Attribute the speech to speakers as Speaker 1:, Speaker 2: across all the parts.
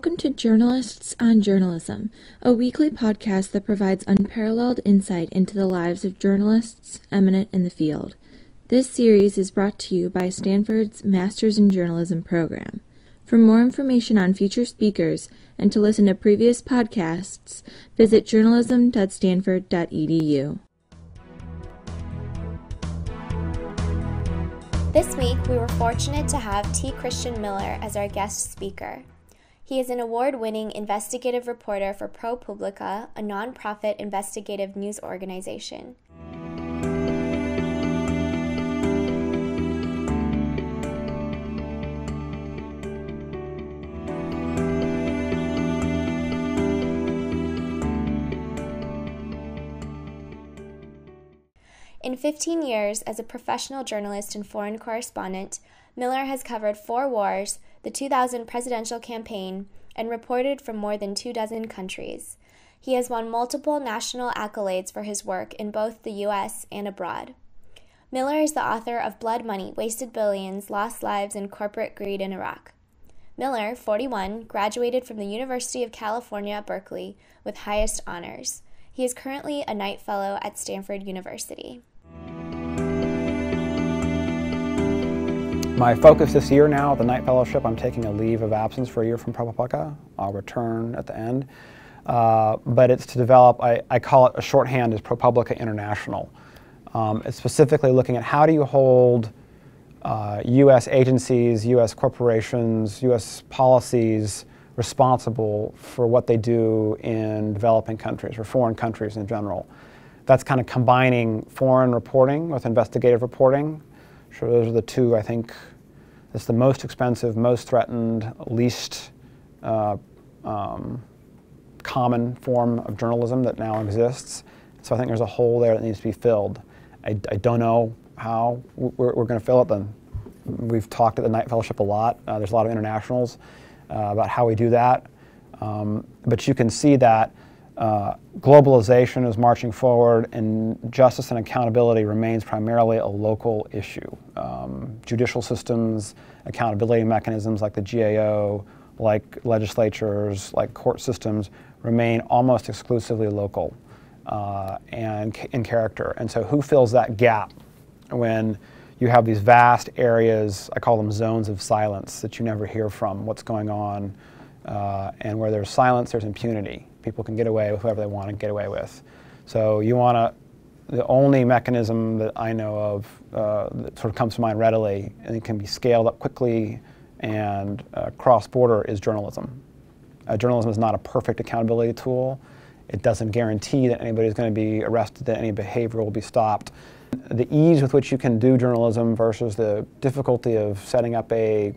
Speaker 1: Welcome to Journalists on Journalism, a weekly podcast that provides unparalleled insight into the lives of journalists eminent in the field. This series is brought to you by Stanford's Masters in Journalism program. For more information on future speakers and to listen to previous podcasts, visit journalism.stanford.edu.
Speaker 2: This week, we were fortunate to have T. Christian Miller as our guest speaker. He is an award-winning investigative reporter for ProPublica, a nonprofit investigative news organization. In 15 years as a professional journalist and foreign correspondent, Miller has covered 4 wars, the 2000 presidential campaign, and reported from more than 24 countries. He has won multiple national accolades for his work in both the U.S. and abroad. Miller is the author of Blood Money, Wasted Billions, Lost Lives, and Corporate Greed in Iraq. Miller, 41, graduated from the University of California at Berkeley with highest honors. He is currently a Knight Fellow at Stanford University.
Speaker 3: My focus this year now at the Knight Fellowship, I'm taking a leave of absence for a year from ProPublica. I'll return at the end. But it's to develop, I call it a shorthand as ProPublica International. It's specifically looking at how do you hold U.S. agencies, U.S. corporations, U.S. policies responsible for what they do in developing countries or foreign countries in general. That's kind of combining foreign reporting with investigative reporting. So those are the two, I think, it's the most expensive, most threatened, least common form of journalism that now exists. So I think there's a hole there that needs to be filled. I don't know how we're going to fill it then. We've talked at the Knight Fellowship a lot. There's a lot of internationals about how we do that. But you can see that globalization is marching forward and justice and accountability remains primarily a local issue. Judicial systems, accountability mechanisms like the GAO, like legislatures, like court systems remain almost exclusively local and in character. And so who fills that gap when you have these vast areas, I call them zones of silence, that you never hear from what's going on, and where there's silence, there's impunity. People can get away with whoever they want to get away with. So you want to, the only mechanism that I know of that sort of comes to mind readily, and it can be scaled up quickly and cross-border, is journalism. Journalism is not a perfect accountability tool. It doesn't guarantee that anybody's going to be arrested, that any behavior will be stopped. The ease with which you can do journalism versus the difficulty of setting up a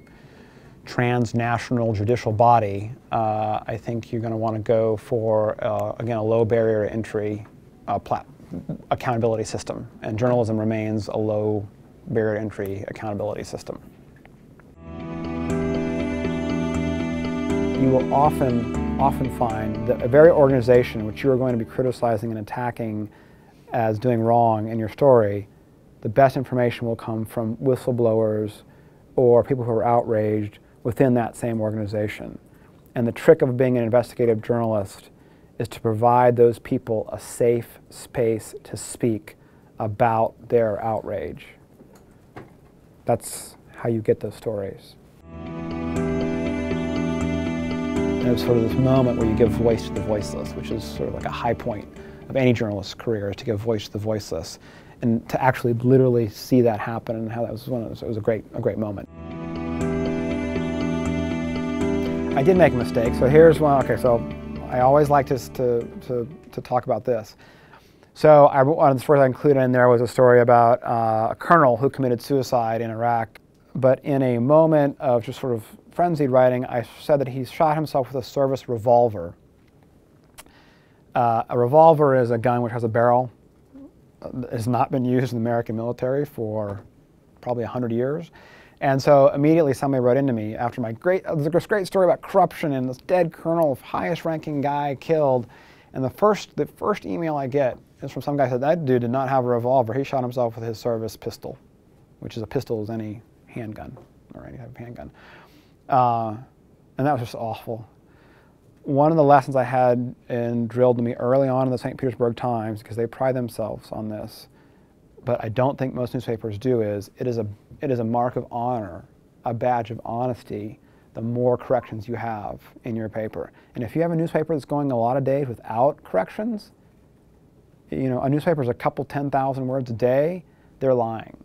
Speaker 3: transnational judicial body, I think you're going to want to go for, again, a low barrier to entry accountability system. And journalism remains a low barrier to entry accountability system. You will often find that a very organization which you are going to be criticizing and attacking as doing wrong in your story, the best information will come from whistleblowers or people who are outraged within that same organization. And the trick of being an investigative journalist is to provide those people a safe space to speak about their outrage. That's how you get those stories. And it's sort of this moment where you give voice to the voiceless, which is sort of like a high point of any journalist's career, is to give voice to the voiceless. And to actually literally see that happen and how that was it was a great moment. I did make a mistake, so here's one. Okay, so I always like to talk about this. So one of the stories I included in there was a story about a colonel who committed suicide in Iraq. But in a moment of just sort of frenzied writing, I said that he shot himself with a service revolver. A revolver is a gun which has a barrel. It has not been used in the American military for probably 100 years. And so immediately somebody wrote into me after there's this great story about corruption and this dead colonel, highest ranking guy killed. And the first email I get is from some guy who said, that dude did not have a revolver. He shot himself with his service pistol, which is a pistol as any handgun or any type of handgun. And that was just awful. one of the lessons I had and drilled to me early on in the St. Petersburg Times, because they pride themselves on this, but I don't think most newspapers do, is it is a mark of honor, a badge of honesty, the more corrections you have in your paper. And if you have a newspaper that's going a lot of days without corrections, you know, a newspaper is a couple 10,000 words a day, they're lying.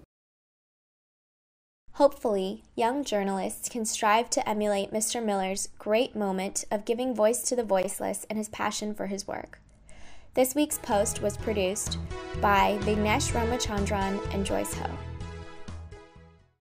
Speaker 2: Hopefully, young journalists can strive to emulate Mr. Miller's great moment of giving voice to the voiceless and his passion for his work. This week's post was produced by Vignesh, Ramachandran, and Joyce Ho.